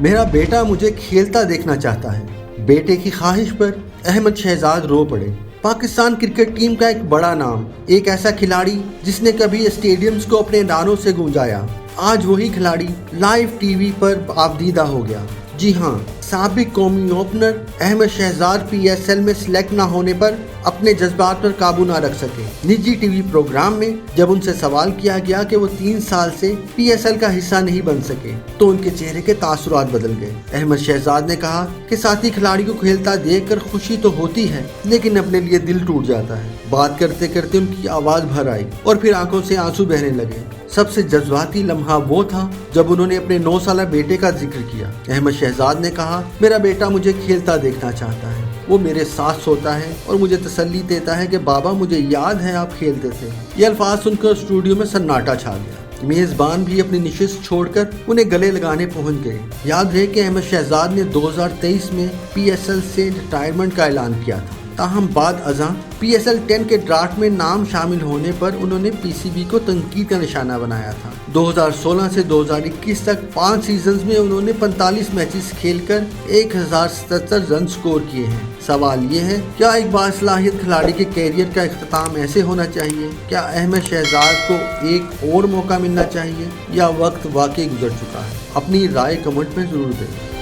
میرا بیٹا مجھے کھیلتا دیکھنا چاہتا ہے۔ بیٹے کی خواہش پر احمد شہزاد رو پڑے۔ پاکستان کرکٹ ٹیم کا ایک بڑا نام، ایک ایسا کھلاڑی جس نے کبھی اسٹیڈیمز کو اپنے نعروں سے گونجایا، آج وہی کھلاڑی لائیو ٹی وی پر آبدیدہ ہو گیا۔ جی ہاں، سابق قومی opener Ahmed Shahzad P S L میں سلیکٹ نہ ہونے پر اپنے جذبات پر قابو نہ رکھ سکے۔ نجی ٹی وی پروگرام میں جب ان سے سوال کیا گیا کہ وہ 3 سال سے پی ایس ایل کا حصہ نہیں بن سکے تو ان کے چہرے کے تاثرات بدل گئے۔ احمد شہزاد نے کہا کہ ساتھی کھلاڑی کو کھیلتا دیکھ کر خوشی تو ہوتی ہے لیکن اپنے لیے دل ٹوٹ جاتا ہے۔ بات کرتے کرتے ان کی آواز بھر آئی اور پھر آنکھوں سے آنسو بہنے لگے۔ سب سے جذباتی لمحہ وہ تھا جب انہوں نے اپنے 9 سالہ بیٹے کا ذکر کیا۔ احمد شہزاد نے کہا، میرا بیٹا مجھے کھیلتا دیکھنا چاہتا ہے، وہ میرے ساتھ سوتا ہے اور مجھے تسلی دیتا ہے کہ بابا مجھے یاد ہے آپ کھیلتے تھے۔ یہ الفاظ سن کر اسٹوڈیو میں سناٹا چھا گیا۔ میزبان بھی اپنی نشست چھوڑ کر انہیں گلے لگانے پہنچ گئے۔ یاد رہے کہ احمد شہزاد نے 2023 میں پی ایس ایل سے ریٹائرمنٹ کا اعلان کیا تھا، تاہم بعد ازاں پی ایس ایل 10 کے ڈرافٹ میں نام شامل ہونے پر انہوں نے پی سی بی کو تنقید کا نشانہ بنایا تھا۔ 2016 سے 2021 تک 5 سیزنز میں انہوں نے 45 میچز کھیل کر 1077 رن سکور کیے ہیں۔ سوال یہ ہے، کیا ایک باصلاحیت کھلاڑی کے کیریئر کا اختتام ایسے ہونا چاہیے؟ کیا احمد شہزاد کو ایک اور موقع ملنا چاہیے یا وقت واقعی گزر چکا ہے؟ اپنی رائے کمنٹ میں ضرور دیں۔